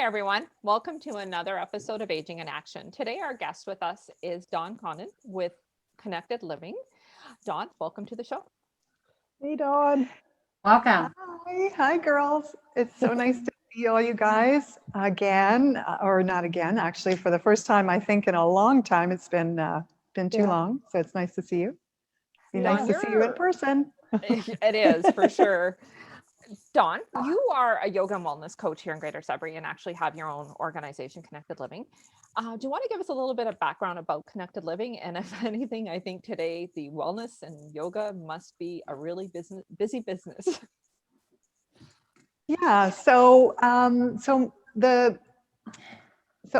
everyone. Welcome to another episode of Aging in Action. Today, our guest with us is Dawn Condon with Connected Living. Dawn, welcome to the show. Hey, Dawn. Welcome. Hi, girls. It's so nice to see all you guys again, or not again, actually, for the first time, I think, in a long time. It's been too long, so it's nice to see you. Nice to see you in person. It is, for sure. Dawn, you are a yoga and wellness coach here in Greater Sudbury and actually have your own organization, Connected Living. Do you want to give us a little bit of background about Connected Living? And if anything, I think today the wellness and yoga must be a really busy business. Yeah. So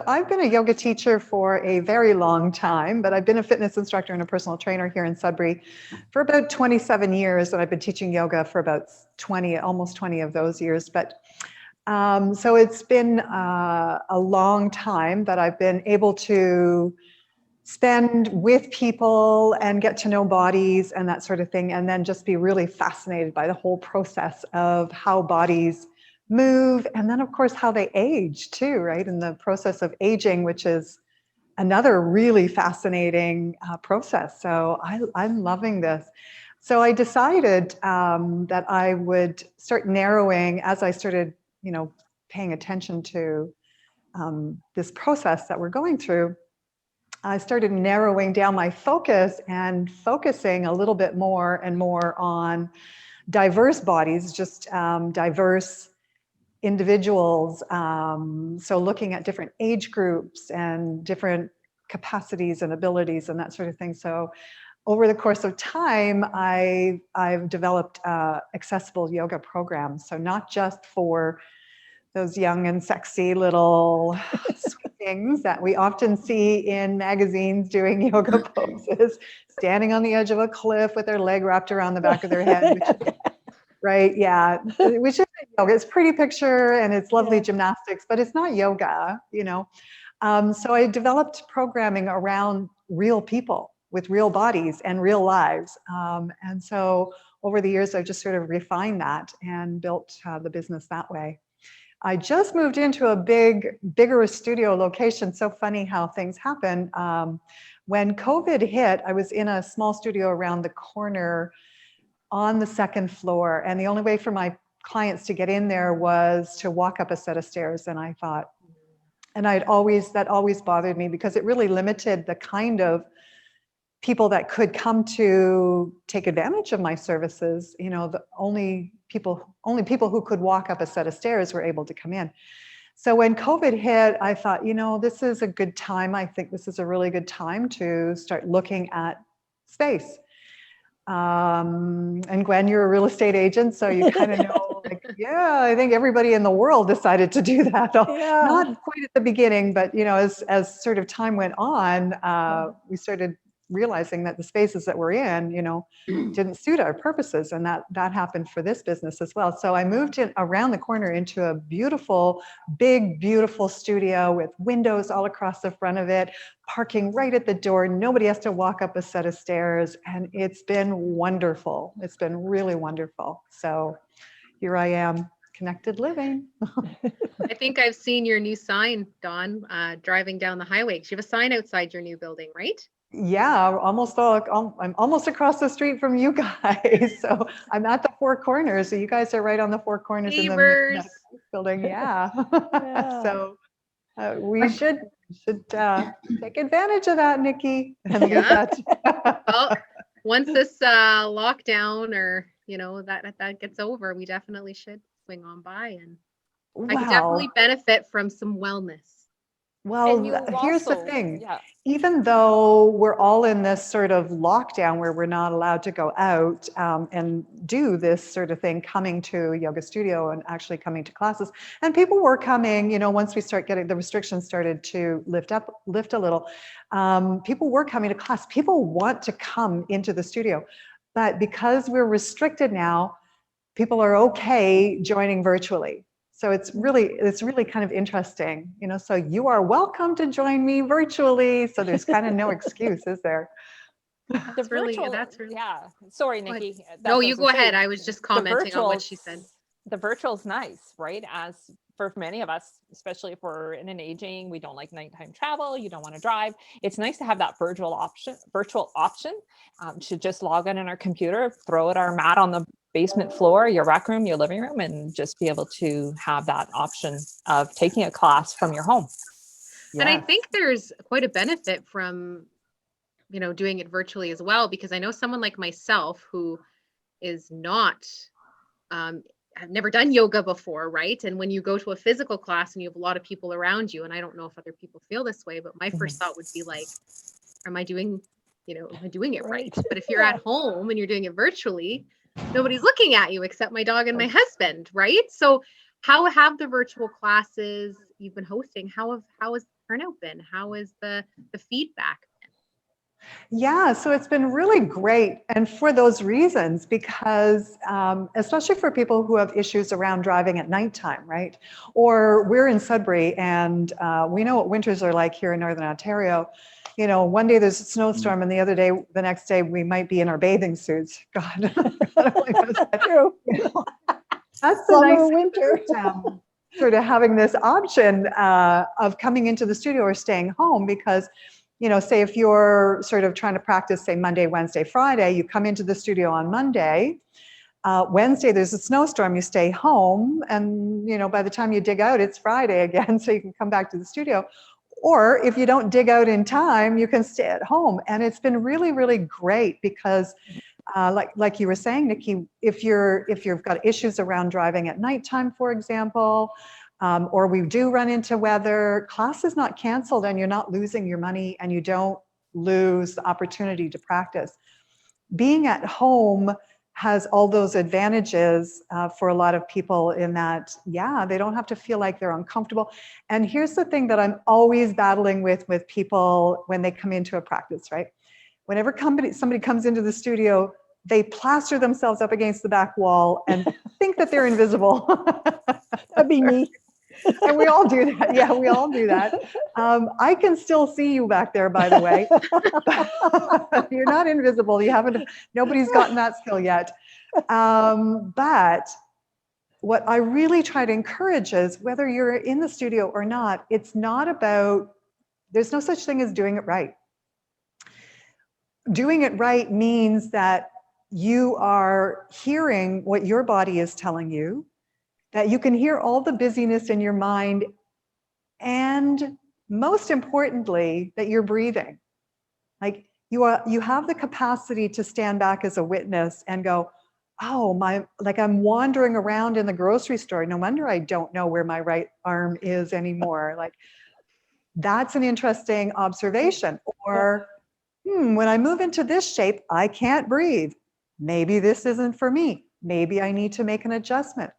I've been a yoga teacher for a very long time, but I've been a fitness instructor and a personal trainer here in Sudbury for about 27 years, and I've been teaching yoga for about almost 20 of those years. But so it's been a long time that I've been able to spend with people and get to know bodies and that sort of thing, and then just be really fascinated by the whole process of how bodies move, and then of course how they age too, right? In the process of aging, which is another really fascinating process. So I'm loving this. So I decided that I would start narrowing as I started, paying attention to this process that we're going through. I started narrowing down my focus and focusing a little bit more and more on diverse bodies, just diverse individuals. So looking at different age groups and different capacities and abilities and that sort of thing. So over the course of time, I've developed accessible yoga programs. So not just for those young and sexy little sweet things that we often see in magazines doing yoga poses, standing on the edge of a cliff with their leg wrapped around the back of their head, right? Yeah, which is yoga. It's a pretty picture and it's lovely gymnastics, but it's not yoga, So I developed programming around real people with real bodies and real lives. And so over the years, I've just sort of refined that and built the business that way. I just moved into a bigger studio location. So funny how things happen. When COVID hit, I was in a small studio around the corner on the second floor. And the only way for my clients to get in there was to walk up a set of stairs. And I thought, and that always bothered me because it really limited the kind of people that could come to take advantage of my services. The only people who could walk up a set of stairs were able to come in. So when COVID hit, I thought, this is a good time. I think this is a really good time to start looking at space. And Gwen, you're a real estate agent, so you kind of know, I think everybody in the world decided to do that. Not quite at the beginning, but as sort of time went on, we started realizing that the spaces that we're in, didn't suit our purposes, and that happened for this business as well. So I moved in around the corner into a beautiful studio with windows all across the front of it, parking right at the door. Nobody has to walk up a set of stairs, and it's been wonderful. It's been really wonderful. So here I am, Connected Living. I think I've seen your new sign, Dawn, driving down the highway. You have a sign outside your new building, right? Yeah, I'm almost across the street from you guys. So I'm at the Four Corners. So you guys are right on the Four Corners in the building. Yeah. So we should take advantage of that, Nikki. And well, once this lockdown or that gets over, we definitely should swing on by, and I could definitely benefit from some wellness. Well, here's the thing. Even though we're all in this sort of lockdown where we're not allowed to go out and do this sort of thing, coming to a yoga studio and actually coming to classes, and people were coming, once we start getting the restrictions started to lift a little, people were coming to class. People want to come into the studio, but because we're restricted now, people are okay joining virtually. So it's really kind of interesting, so you are welcome to join me virtually. So there's kind of no excuse, is there? That's really. Yeah. Sorry, Nikki. No, you go ahead. I was just commenting on what she said. the virtual is nice, right? As for many of us, especially if we're in an aging, we don't like nighttime travel, you don't want to drive. It's nice to have that virtual option to just log in our computer, throw it our mat on the basement floor, your rec room, your living room, and just be able to have that option of taking a class from your home. And I Yes. think there's quite a benefit from, doing it virtually as well, because I know someone like myself who is not, have never done yoga before, right? And when you go to a physical class and you have a lot of people around you, and I don't know if other people feel this way, but my first thought would be like, am I doing it right? But if you're at home and you're doing it virtually, nobody's looking at you except my dog and my husband, right? So how have the virtual classes you've been hosting, how has the turnout been? How is the feedback? Yeah, so it's been really great. And for those reasons, because especially for people who have issues around driving at nighttime, right? Or we're in Sudbury and we know what winters are like here in Northern Ontario. One day there's a snowstorm and the next day we might be in our bathing suits. God, True. that's the Summer, nice winter. sort of having this option of coming into the studio or staying home because say if you're sort of trying to practice, say Monday, Wednesday, Friday, you come into the studio on Monday. Wednesday, there's a snowstorm, you stay home. And, by the time you dig out, it's Friday again, so you can come back to the studio. Or if you don't dig out in time, you can stay at home. And it's been really, really great because like you were saying, Nikki, if you've got issues around driving at nighttime, for example, or we do run into weather, class is not canceled and you're not losing your money and you don't lose the opportunity to practice. Being at home has all those advantages for a lot of people in that, they don't have to feel like they're uncomfortable. And here's the thing that I'm always battling with people when they come into a practice, right? Whenever somebody comes into the studio, they plaster themselves up against the back wall and think that they're invisible. That'd be me. And we all do that. Yeah, we all do that. I can still see you back there, by the way. You're not invisible. Nobody's gotten that skill yet. But what I really try to encourage is whether you're in the studio or not, it's not about, there's no such thing as doing it right. Doing it right means that you are hearing what your body is telling you, that you can hear all the busyness in your mind, and most importantly, that you're breathing. Like you have the capacity to stand back as a witness and go, oh, I'm wandering around in the grocery store. No wonder I don't know where my right arm is anymore. Like, that's an interesting observation. Or, when I move into this shape, I can't breathe. Maybe this isn't for me. Maybe I need to make an adjustment.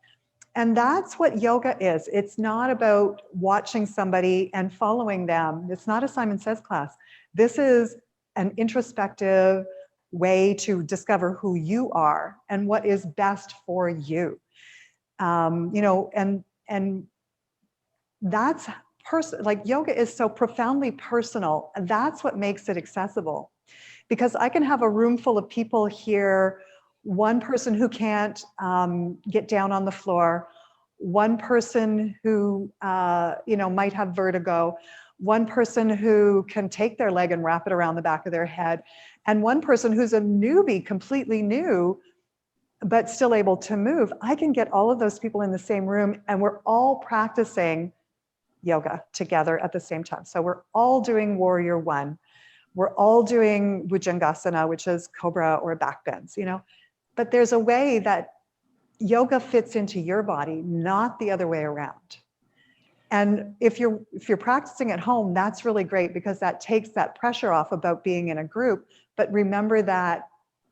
And that's what yoga is. It's not about watching somebody and following them. It's not a Simon Says class. This is an introspective way to discover who you are and what is best for you. And that's like yoga is so profoundly personal. And that's what makes it accessible. Because I can have a room full of people here, one person who can't get down on the floor, one person who might have vertigo, one person who can take their leg and wrap it around the back of their head, and one person who's a newbie, completely new, but still able to move. I can get all of those people in the same room and we're all practicing yoga together at the same time. So we're all doing Warrior One. We're all doing Bhujangasana, which is cobra or back bends, but there's a way that yoga fits into your body, not the other way around. And if you're practicing at home, that's really great because that takes that pressure off about being in a group. But remember that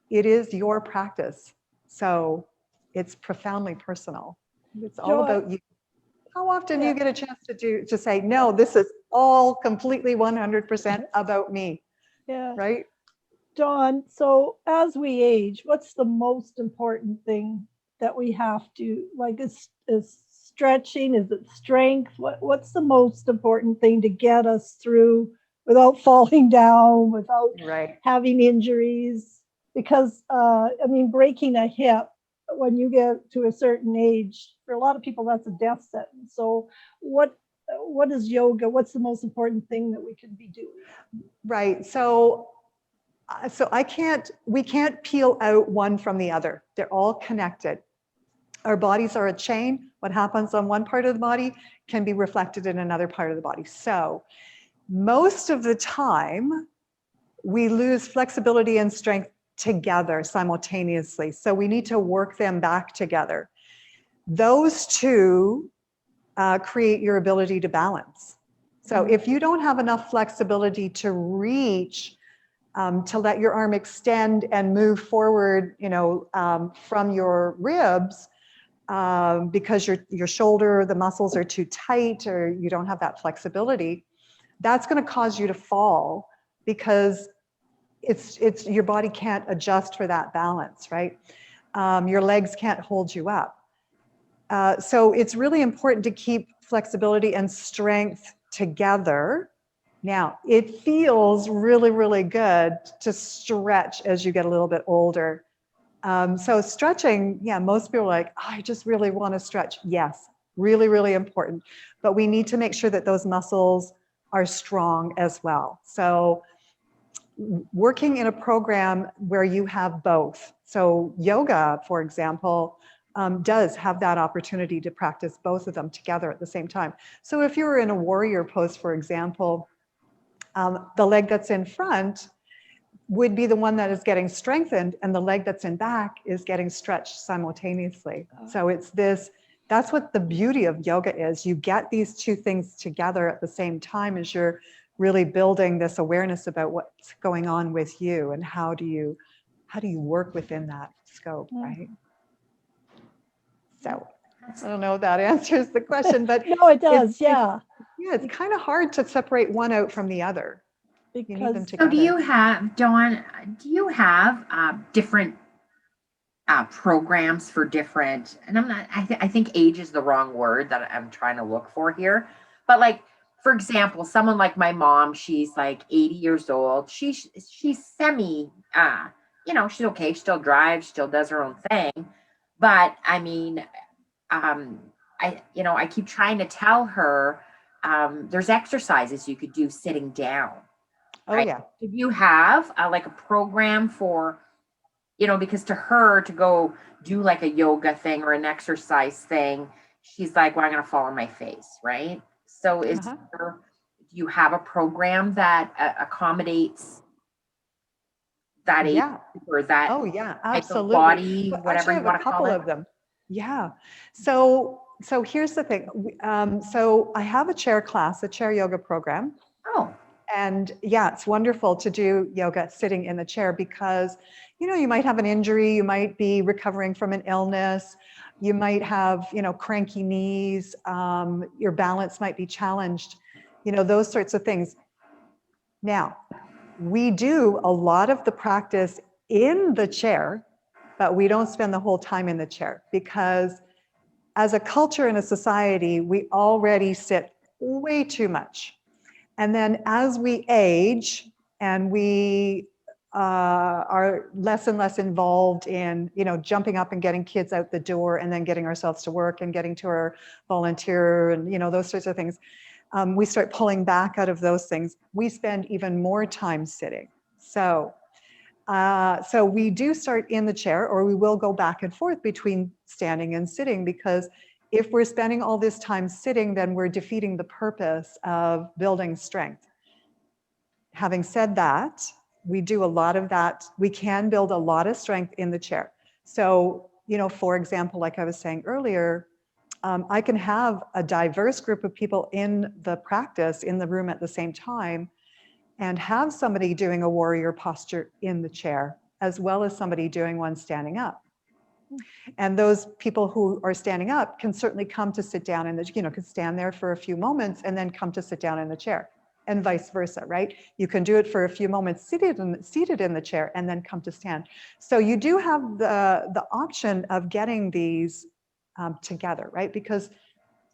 it is your practice. So it's profoundly personal. It's all about you. How often do you get a chance to say, no, this is all completely 100% about me? Yeah. Right? Dawn, so as we age, what's the most important thing that we have to, like, is stretching? Is it strength? What's the most important thing to get us through without falling down, without having injuries? Because, breaking a hip when you get to a certain age, for a lot of people, that's a death sentence. So what is yoga? What's the most important thing that we can be doing? Right. So we can't peel out one from the other. They're all connected. Our bodies are a chain. What happens on one part of the body can be reflected in another part of the body. So most of the time, we lose flexibility and strength together simultaneously. So we need to work them back together. Those two create your ability to balance. So if you don't have enough flexibility to reach, to let your arm extend and move forward, from your ribs, because your shoulder, the muscles are too tight, or you don't have that flexibility, that's going to cause you to fall, because it's your body can't adjust for that balance, right? Your legs can't hold you up. So it's really important to keep flexibility and strength together. Now, it feels really, really good to stretch as you get a little bit older. So stretching, yeah, most people are like, oh, I just really want to stretch. Yes, really, really important. But we need to make sure that those muscles are strong as well. So working in a program where you have both. So yoga, for example, does have that opportunity to practice both of them together at the same time. So if you were in a warrior pose, for example, the leg that's in front would be the one that is getting strengthened, and the leg that's in back is getting stretched simultaneously. So that's what the beauty of yoga is. You get these two things together at the same time as you're really building this awareness about what's going on with you, and how do you work within that scope, right? So I don't know if that answers the question, but No, it does. Yeah. It's kind of hard to separate one out from the other. You need them Because together. So do you have, Dawn, different programs for different, and I think age is the wrong word that I'm trying to look for here, but like, for example, someone like my mom, she's like 80 years old. She's semi, she's okay, still drives, still does her own thing. But I mean, I keep trying to tell her, there's exercises you could do sitting down. Oh, right? Yeah. Do you have like a program for, because to her to go do like a yoga thing or an exercise thing, she's like, well, I'm going to fall on my face. Right. So do you have a program that accommodates that age or that? Oh yeah, absolutely. Body, whatever you want to call it. Of them. Yeah. So here's the thing. So I have a chair yoga program. Oh. And yeah, it's wonderful to do yoga sitting in the chair, because, you might have an injury, you might be recovering from an illness, you might have, cranky knees, your balance might be challenged, those sorts of things. Now, we do a lot of the practice in the chair, but we don't spend the whole time in the chair, because as a culture and a society, we already sit way too much. And then as we age and we are less and less involved in, jumping up and getting kids out the door and then getting ourselves to work and getting to our volunteer and, those sorts of things, we start pulling back out of those things. We spend even more time sitting. So we do start in the chair, or we will go back and forth between standing and sitting, because if we're spending all this time sitting, then we're defeating the purpose of building strength. Having said that, we do a lot of that. We can build a lot of strength in the chair. So, for example, like I was saying earlier, I can have a diverse group of people in the practice in the room at the same time, and have somebody doing a warrior posture in the chair, as well as somebody doing one standing up. And those people who are standing up can certainly come to sit down in the, can stand there for a few moments and then come to sit down in the chair, and vice versa, right? You can do it for a few moments seated in the chair and then come to stand. So you do have the option of getting these together, right? Because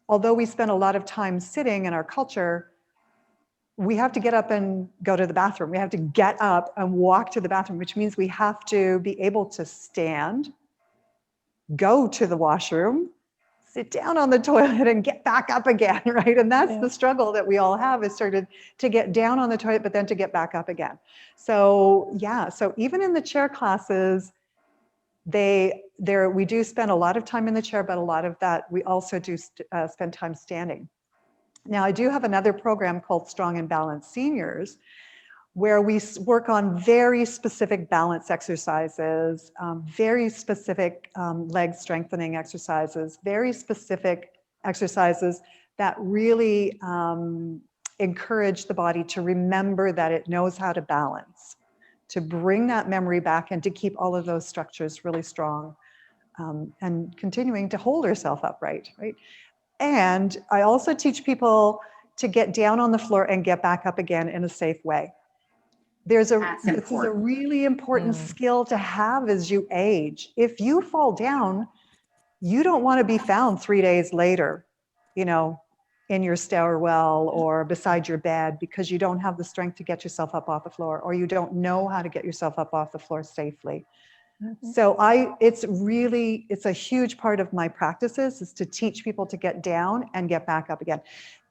although we spend a lot of time sitting in our culture, we have to get up and go to the bathroom. We have to get up and walk to the bathroom, which means we have to be able to stand go to the washroom, sit down on the toilet and get back up again, right? And that's Yeah. the struggle that we all have, is started to get down on the toilet, but then to get back up again. So yeah, so even in the chair classes, we do spend a lot of time in the chair, but a lot of that we also do spend time standing. Now I do have another program called Strong and Balanced Seniors, where we work on very specific balance exercises, very specific leg strengthening exercises, very specific exercises that really encourage the body to remember that it knows how to balance, to bring that memory back and to keep all of those structures really strong, and continuing to hold herself upright, right? And I also teach people to get down on the floor and get back up again in a safe way. This is a really important skill to have as you age. If you fall down, you don't want to be found 3 days later, you know, in your stairwell or beside your bed, because you don't have the strength to get yourself up off the floor, or you don't know how to get yourself up off the floor safely. So it's a huge part of my practices, is to teach people to get down and get back up again.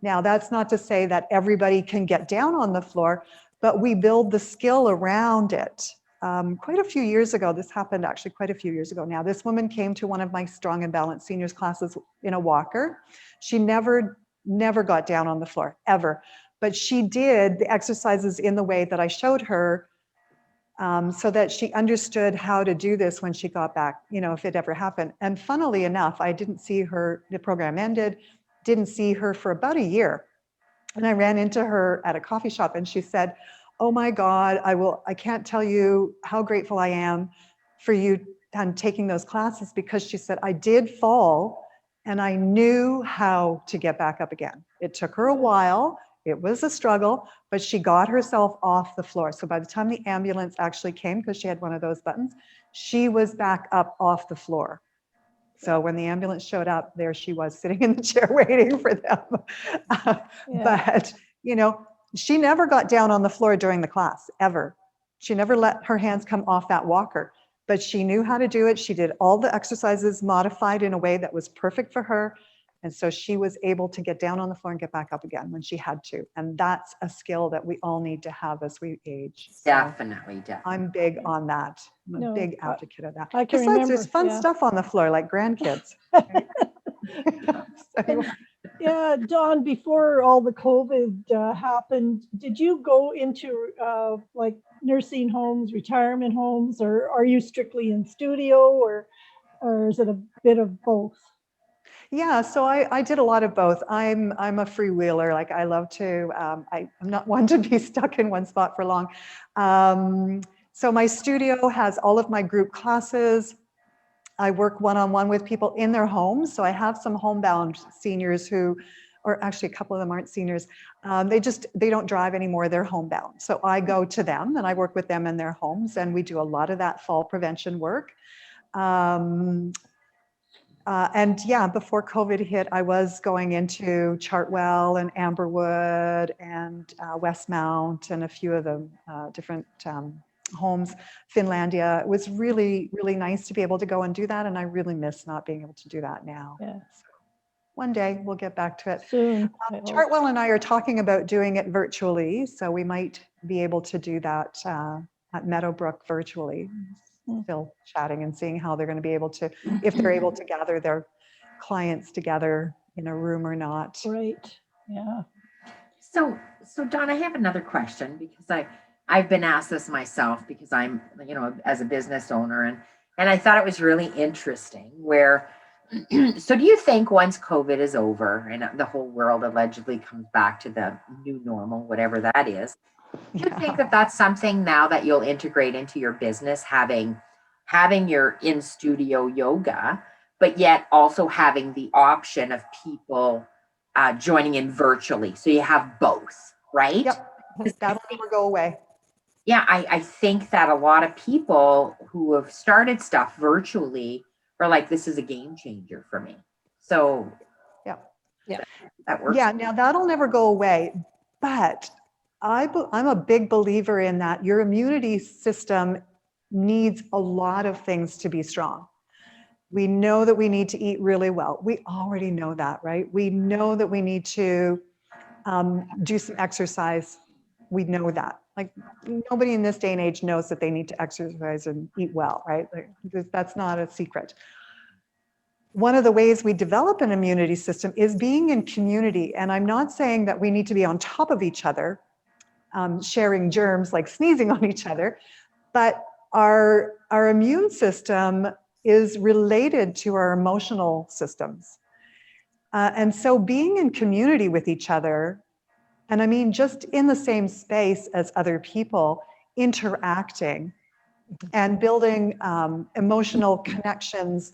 Now, that's not to say that everybody can get down on the floor, but we build the skill around it. Quite a few years ago, this happened actually quite a few years ago now, this woman came to one of my Strong and Balanced Seniors classes in a walker. She never got down on the floor, ever. But she did the exercises in the way that I showed her, so that she understood how to do this when she got back, you know, if it ever happened. And funnily enough, I didn't see her, the program ended, didn't see her for about a year. And I ran into her at a coffee shop and she said, "Oh my God, I can't tell you how grateful I am for you and taking those classes," because she said, "I did fall and I knew how to get back up again. It took her a while. It was a struggle, but she got herself off the floor. So by the time the ambulance actually came, because she had one of those buttons, she was back up off the floor. So when the ambulance showed up, there she was sitting in the chair waiting for them." But, you know, she never got down on the floor during the class, ever. She never let her hands come off that walker, but she knew how to do it. She did all the exercises modified in a way that was perfect for her. And so she was able to get down on the floor and get back up again when she had to. And that's a skill that we all need to have as we age. So Definitely. I'm big on that. I'm a big I- advocate of that. I can Besides, remember, there's fun yeah. stuff on the floor, like grandkids. Right? So, Yeah, Dawn, before all the COVID happened, did you go into like nursing homes, retirement homes, or are you strictly in studio, or is it a bit of both? yeah, so I did a lot of both. I'm a freewheeler. Like, I love to, I'm not one to be stuck in one spot for long. So my studio has all of my group classes. I work one-on-one with people in their homes. So I have some homebound seniors who, or actually a couple of them aren't seniors. They don't drive anymore. They're homebound. So I go to them and I work with them in their homes, and we do a lot of that fall prevention work. And yeah, before COVID hit, I was going into Chartwell and Amberwood and Westmount and a few of the different homes, Finlandia. It was really, really nice to be able to go and do that. And I really miss not being able to do that now. Yeah. So one day we'll get back to it. Soon. I hope. Chartwell and I are talking about doing it virtually. So we might be able to do that at Meadowbrook virtually. Still chatting and seeing how they're going to be able to, if they're able to gather their clients together in a room or not. Right. Yeah. So Dawn, I have another question, because I've been asked this myself, because I'm, you know, as a business owner, and I thought it was really interesting where, so do you think once COVID is over and the whole world allegedly comes back to the new normal, whatever that is, do you think that that's something now that you'll integrate into your business, having your in-studio yoga, but yet also having the option of people joining in virtually? So you have both, right? Yep, that'll never go away. Yeah, I think that a lot of people who have started stuff virtually are like, this is a game changer for me. So yeah, that works. Yeah, now that'll never go away, but I'm a big believer in that your immunity system needs a lot of things to be strong. We know that we need to eat really well. We already know that, right? We know that we need to do some exercise. We know that. Like, nobody in this day and age knows that they need to exercise and eat well, right? Like, that's not a secret. One of the ways we develop an immunity system is being in community. And I'm not saying that we need to be on top of each other, sharing germs, like sneezing on each other, but our immune system is related to our emotional systems. And so being in community with each other, and I mean just in the same space as other people, interacting and building emotional connections,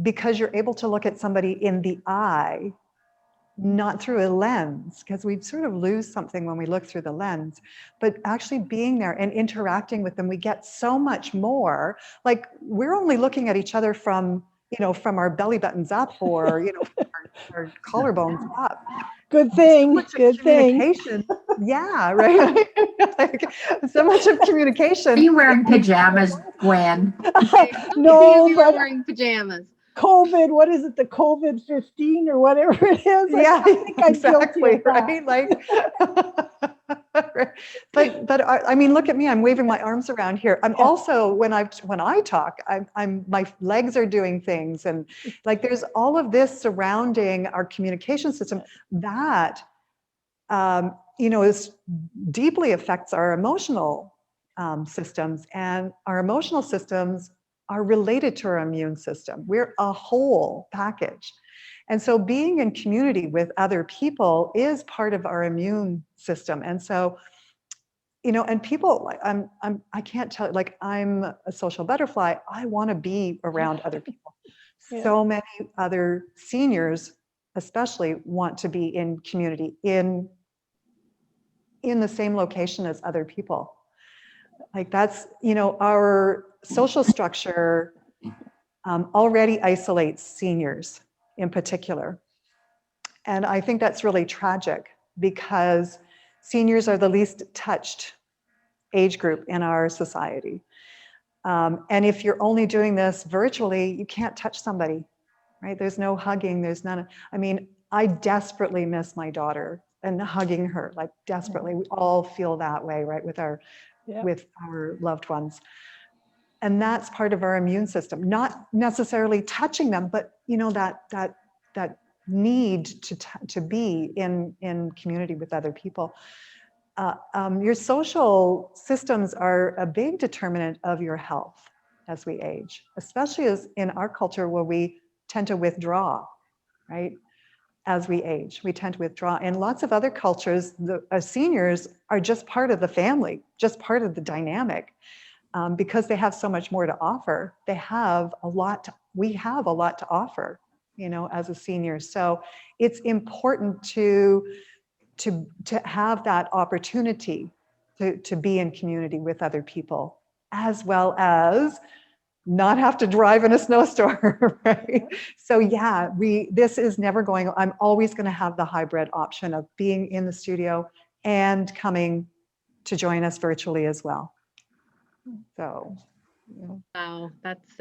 because you're able to look at somebody in the eye, not through a lens, because we sort of lose something when we look through the lens, but actually being there and interacting with them, we get so much more. Like, we're only looking at each other from, from our belly buttons up, or, from our collarbones up. Good thing. So much of Good thing. communication. Yeah, right. Like, so much of communication. Are you wearing pajamas, Gwen? No, You were but wearing pajamas. COVID, what is it, the COVID-15 or whatever it is? Yeah, I think I'm guilty exactly, of that. right? Like, but I mean, look at me, I'm waving my arms around here. I'm also, when I talk, my legs are doing things, and like, there's all of this surrounding our communication system that, is deeply affects our emotional systems, and our emotional systems are related to our immune system. We're a whole package. And so being in community with other people is part of our immune system. And so, and people, like, I can't tell, like, I'm a social butterfly. I want to be around other people. Yeah. So many other seniors, especially, want to be in community, in the same location as other people. Like, that's, our social structure already isolates seniors in particular. And I think that's really tragic, because seniors are the least touched age group in our society. And if you're only doing this virtually, you can't touch somebody, right? There's no hugging, there's none. I mean, I desperately miss my daughter and hugging her, like, desperately. We all feel that way, right? With our loved ones. And that's part of our immune system, not necessarily touching them, but that need to be in community with other people. Your social systems are a big determinant of your health as we age, especially as in our culture, where we tend to withdraw, right? As we age, we tend to withdraw. In lots of other cultures, the seniors are just part of the family, just part of the dynamic. Because they have so much more to offer. We have a lot to offer, as a senior. So it's important to have that opportunity to be in community with other people, as well as not have to drive in a snowstorm, right? So yeah, this is never going, I'm always going to have the hybrid option of being in the studio and coming to join us virtually as well. So, Wow, that's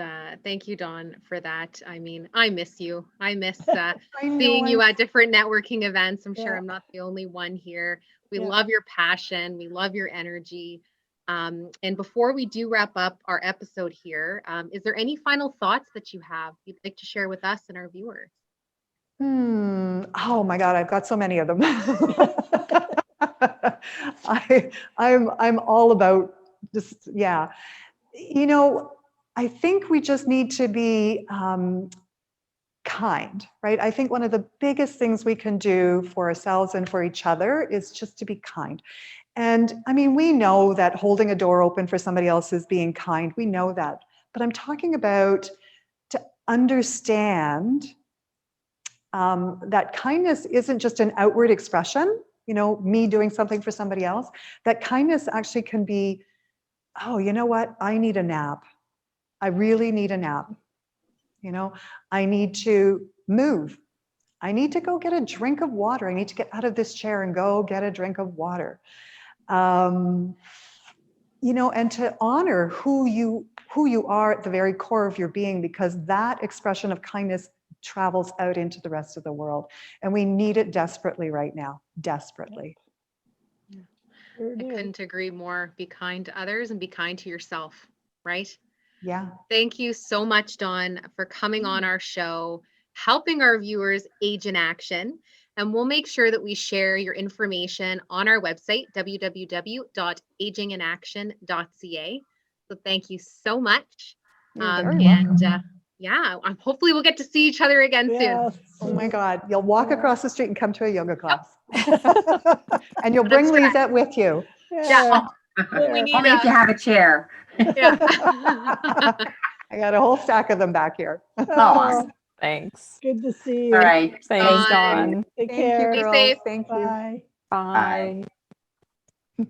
thank you, Dawn, for that. I mean, I miss you. I miss I know, seeing you at different networking events. I'm sure Yeah. I'm not the only one here. We Yeah. love your passion. We love your energy. And before we do wrap up our episode here, is there any final thoughts that you have you'd like to share with us and our viewers? Oh my God, I've got so many of them. I'm all about just, yeah. I think we just need to be kind, right? I think one of the biggest things we can do for ourselves and for each other is just to be kind. And I mean, we know that holding a door open for somebody else is being kind. We know that. But I'm talking about to understand that kindness isn't just an outward expression, me doing something for somebody else. That kindness actually can be, oh, you know what? I need a nap. I really need a nap. I need to move. I need to go get a drink of water. I need to get out of this chair and go get a drink of water. And to honor who who you are at the very core of your being, because that expression of kindness travels out into the rest of the world. And we need it desperately right now, desperately. Sure I do. couldn't agree more. Be kind to others and be kind to yourself, right? Yeah. Thank you so much, Dawn, for coming on our show, helping our viewers age in action. And we'll make sure that we share your information on our website, www.aginginaction.ca. So thank you so much. You're very welcome. Yeah, hopefully we'll get to see each other again soon. Yes. Oh my God. You'll walk Yeah. across the street and come to a yoga class. And you'll That's bring right. Lisette with you. Yeah. Yeah. We need Only if you have a chair. yeah. I got a whole stack of them back here. Awesome. Thanks. Good to see All you. right. Thanks, Bye. Dawn. Take Thank you, care. Be girls. safe. Thank you. Bye. Bye. Bye.